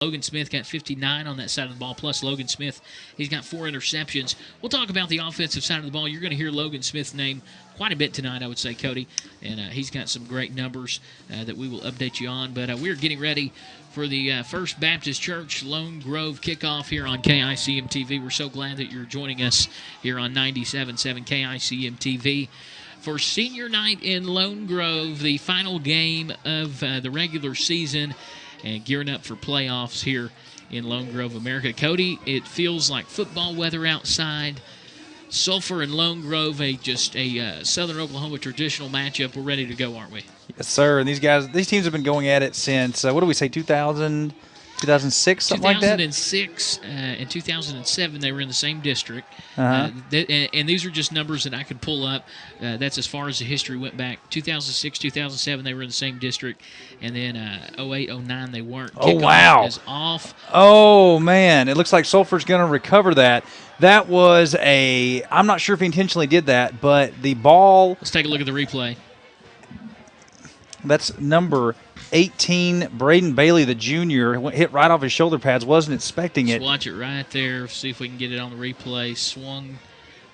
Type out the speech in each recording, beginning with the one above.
Logan Smith got 59 on that side of the ball, plus Logan Smith, he's got 4 interceptions. We'll talk about the offensive side of the ball. You're going to hear Logan Smith's name quite a bit tonight, I would say, Cody, and he's got some great numbers that we will update you on. But we're getting ready for the First Baptist Church Lone Grove kickoff here on KICM TV. We're so glad that you're joining us here on 97.7 KICM TV. For senior night in Lone Grove, the final game of the regular season, and gearing up for playoffs here in Lone Grove, America. Cody, it feels like football weather outside. Sulphur and Lone Grove, just a Southern Oklahoma traditional matchup. We're ready to go, aren't we? Yes, sir. And these teams have been going at it since, what do we say, 2000, 2006, something like that? 2006 and 2007, they were in the same district. Uh-huh. And these are just numbers that I could pull up. That's as far as the history went back. 2006, 2007, they were in the same district. And then 08, 09, they weren't. Oh, wow. Is off. Oh, man. It looks like Sulphur's going to recover that. That was I'm not sure if he intentionally did that, but the ball. Let's take a look at the replay. That's number 18, Braden Bailey, the junior, hit right off his shoulder pads, wasn't expecting it. Let's watch it right there, see if we can get it on the replay. Swung.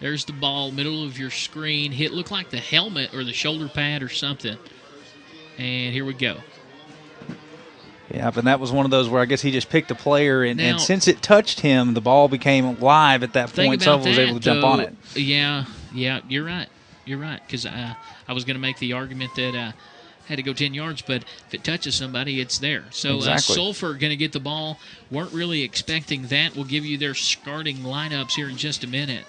There's the ball, middle of your screen. Hit, looked like the helmet or the shoulder pad or something. And here we go. Yeah, but that was one of those where I guess he just picked a player, and since it touched him, the ball became live at that point, so he was able to jump on it. Yeah, you're right. You're right, because I was going to make the argument that had to go 10 yards, but if it touches somebody, it's there. So exactly. Sulphur going to get the ball. Weren't really expecting that. We'll give you their starting lineups here in just a minute.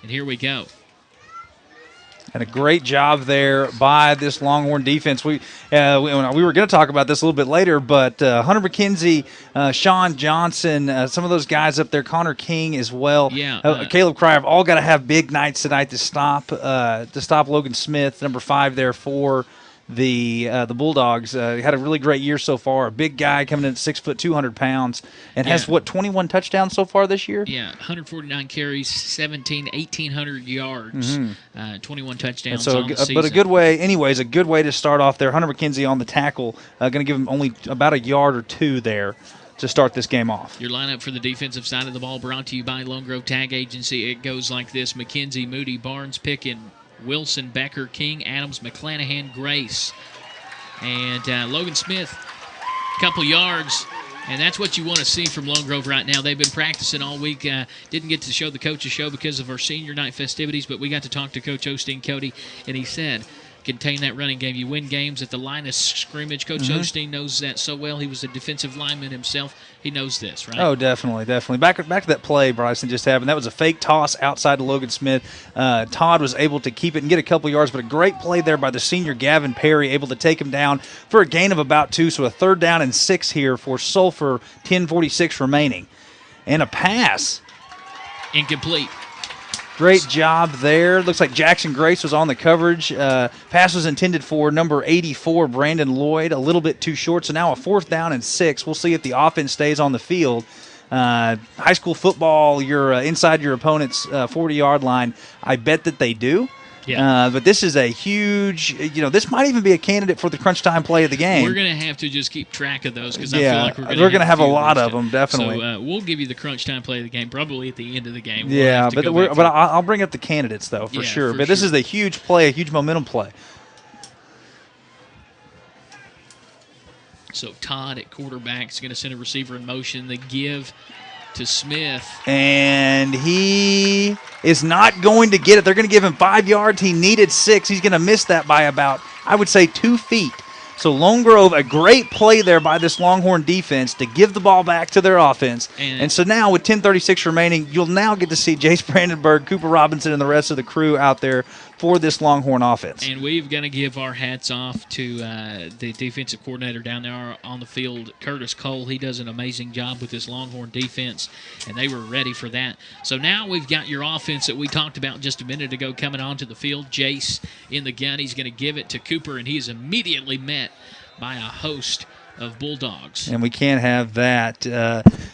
And here we go. And a great job there by this Longhorn defense. We were going to talk about this a little bit later, but Hunter McKenzie, Sean Johnson, some of those guys up there, Connor King as well, Caleb Cryer, have all got to have big nights tonight to stop Logan Smith, number 5 there for the Bulldogs. Had a really great year so far. A big guy coming in at 6 foot, 200 pounds, and has 21 touchdowns so far this year? Yeah, 149 carries, 1,800 yards, 21 touchdowns on the season. But a good way to start off there. Hunter McKenzie on the tackle, going to give him only about a yard or 2 there to start this game off. Your lineup for the defensive side of the ball brought to you by Lone Grove Tag Agency. It goes like this: McKenzie, Moody, Barnes, Pickett, Wilson, Becker, King, Adams, McClanahan, Grace. And Logan Smith, a couple yards. And that's what you want to see from Lone Grove right now. They've been practicing all week. Didn't get to show the coaches show because of our senior night festivities, but we got to talk to Coach Osteen, Cody, and he said, contain that running game. You win games at the line of scrimmage. Coach Osteen knows that so well. He was a defensive lineman himself. He knows this, right? Oh, definitely. Back to that play Bryson just happened. That was a fake toss outside to Logan Smith. Todd was able to keep it and get a couple yards, but a great play there by the senior Gavin Perry, able to take him down for a gain of about 2. So a 3rd down and 6 here for Sulphur, 10:46 remaining. And a pass. Incomplete. Great job there. Looks like Jackson Grace was on the coverage. Pass was intended for number 84, Brandon Lloyd. A little bit too short, so now a 4th down and 6. We'll see if the offense stays on the field. High school football, you're inside your opponent's 40-yard line. I bet that they do. Yeah. But this is a huge, this might even be a candidate for the crunch time play of the game. We're going to have to just keep track of those because I feel like we're going to have a lot of them, definitely. So we'll give you the crunch time play of the game probably at the end of the game. But I'll bring up the candidates, though, for sure. But this is a huge play, a huge momentum play. So Todd at quarterback is going to send a receiver in motion. They give to Smith. And he is not going to get it. They're going to give him 5 yards. He needed 6. He's going to miss that by about, I would say, 2 feet. So Lone Grove, a great play there by this Longhorn defense to give the ball back to their offense. And so now with 10:36 remaining, you'll now get to see Jace Brandenburg, Cooper Robinson, and the rest of the crew out there for this Longhorn offense. And we've got to give our hats off to the defensive coordinator down there on the field, Curtis Cole. He does an amazing job with this Longhorn defense, and they were ready for that. So now we've got your offense that we talked about just a minute ago coming onto the field. Jace in the gun. He's going to give it to Cooper, and he is immediately met by a host of Bulldogs. And we can't have that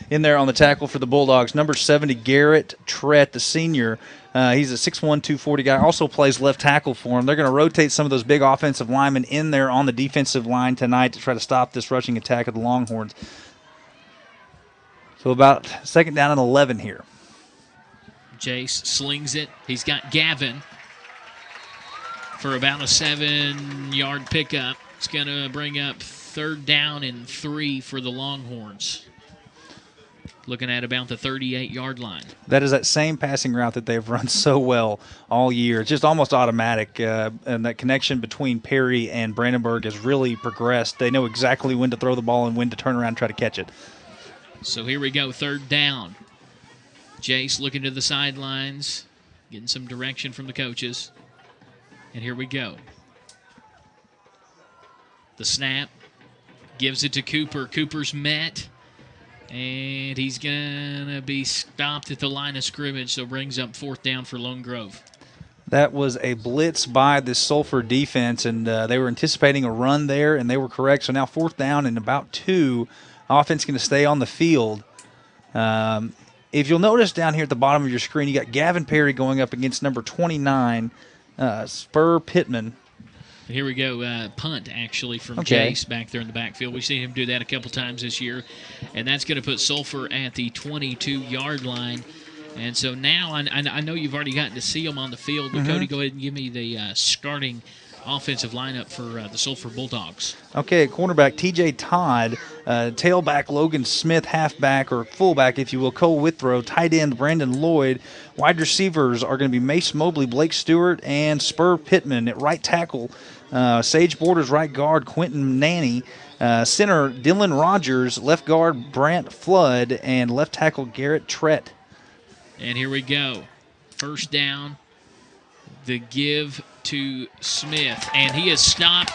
in there on the tackle for the Bulldogs. Number 70, Garrett Trett, the senior. He's a 6'1", 240 guy, also plays left tackle for him. They're going to rotate some of those big offensive linemen in there on the defensive line tonight to try to stop this rushing attack of the Longhorns. So about second down and 11 here. Jace slings it. He's got Gavin for about a 7-yard pickup. It's going to bring up third down and 3 for the Longhorns. Looking at about the 38-yard line. That is that same passing route that they've run so well all year. It's just almost automatic, and that connection between Perry and Brandenburg has really progressed. They know exactly when to throw the ball and when to turn around and try to catch it. So here we go, third down. Jace looking to the sidelines, getting some direction from the coaches. And here we go. The snap, gives it to Cooper. Cooper's met. And he's going to be stopped at the line of scrimmage, so brings up fourth down for Lone Grove. That was a blitz by the Sulphur defense, and they were anticipating a run there, and they were correct. So now fourth down and about 2. Offense going to stay on the field. If you'll notice down here at the bottom of your screen, you got Gavin Perry going up against number 29, Spur Pittman. Here we go, punt, actually, from Jace back there in the backfield. We've seen him do that a couple times this year, and that's going to put Sulphur at the 22-yard line. And so now I know you've already gotten to see them on the field, but Cody, go ahead and give me the starting offensive lineup for the Sulphur Bulldogs. Okay, at cornerback, TJ Todd, tailback, Logan Smith, halfback or fullback, if you will, Cole Withrow, tight end, Brandon Lloyd. Wide receivers are going to be Mace Mobley, Blake Stewart, and Spur Pittman. At right tackle, Sage Borders, right guard, Quentin Nanny. Center, Dylan Rogers, left guard, Brant Flood, and left tackle, Garrett Trett. And here we go. First down, the give to Smith, and he is stopped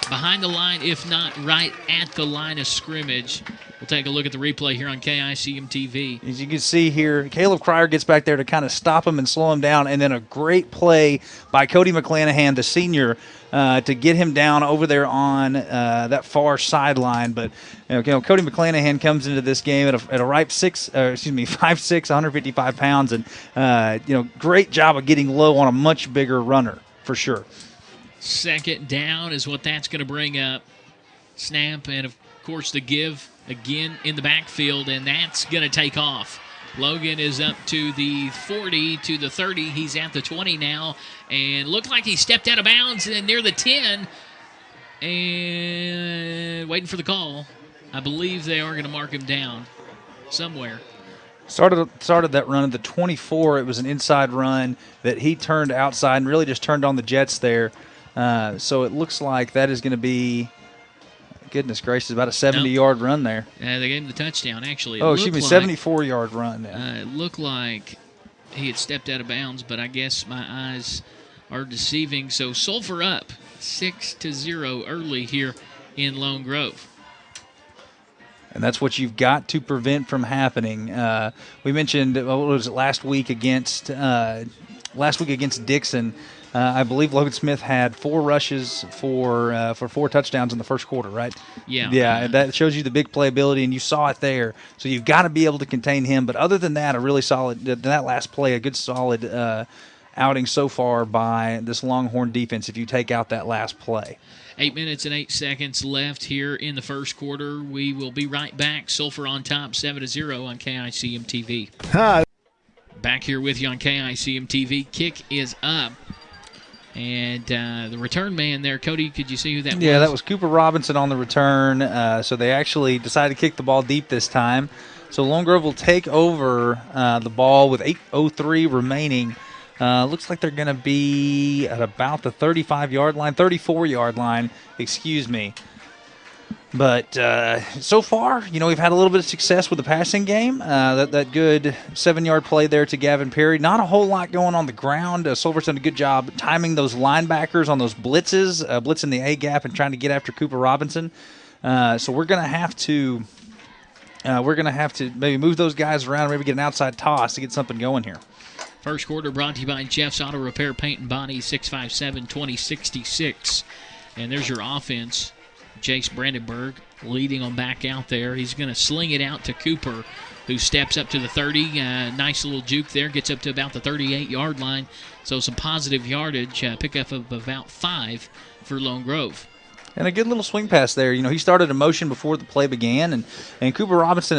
behind the line, if not right at the line of scrimmage. We'll take a look at the replay here on KICM TV. As you can see here, Caleb Cryer gets back there to kind of stop him and slow him down, and then a great play by Cody McClanahan, the senior, to get him down over there on that far sideline. But Cody McClanahan comes into this game at a ripe 5'6", 155 pounds, and great job of getting low on a much bigger runner for sure. Second down is what that's going to bring up. Snap, and of course the give again in the backfield, and that's going to take off. Logan is up to the 40, to the 30. He's at the 20 now, and looked like he stepped out of bounds and near the 10, and waiting for the call. I believe they are going to mark him down somewhere. Started that run at the 24. It was an inside run that he turned outside and really just turned on the jets there. So it looks like that is going to be, goodness gracious, about a 70-yard run there. They gave him the touchdown, actually. 74-yard run. Yeah. It looked like he had stepped out of bounds, but I guess my eyes are deceiving. So Sulphur up 6-0 early here in Lone Grove. And that's what you've got to prevent from happening. We mentioned, what was it, last week against Dixon. I believe Logan Smith had 4 rushes for 4 touchdowns in the first quarter, right? Yeah. Yeah, that shows you the big playability, and you saw it there. So you've got to be able to contain him. But other than that, a really solid, that last play, a good solid outing so far by this Longhorn defense if you take out that last play. 8 minutes and 8 seconds left here in the first quarter. We will be right back. Sulphur on top, 7-0 on KICM TV. Hi. Back here with you on KICM TV. Kick is up. And the return man there, Cody, could you see who that was? Yeah, that was Cooper Robinson on the return. So they actually decided to kick the ball deep this time. So Lone Grove will take over the ball with 8:03 remaining. Looks like they're going to be at about the 34-yard line, excuse me. But so far, we've had a little bit of success with the passing game. That good 7-yard play there to Gavin Perry. Not a whole lot going on the ground. Sulphur's done a good job timing those linebackers on those blitzes, blitzing the A-gap and trying to get after Cooper Robinson. So we're going to have to maybe move those guys around, maybe get an outside toss to get something going here. First quarter brought to you by Jeff's Auto Repair, Paint and Body, 657-2066. And there's your offense. Jace Brandenburg leading them back out there. He's going to sling it out to Cooper, who steps up to the 30. Nice little juke there. Gets up to about the 38-yard line. So some positive yardage. Pickup of about 5 for Lone Grove. And a good little swing pass there. He started a motion before the play began, and Cooper Robinson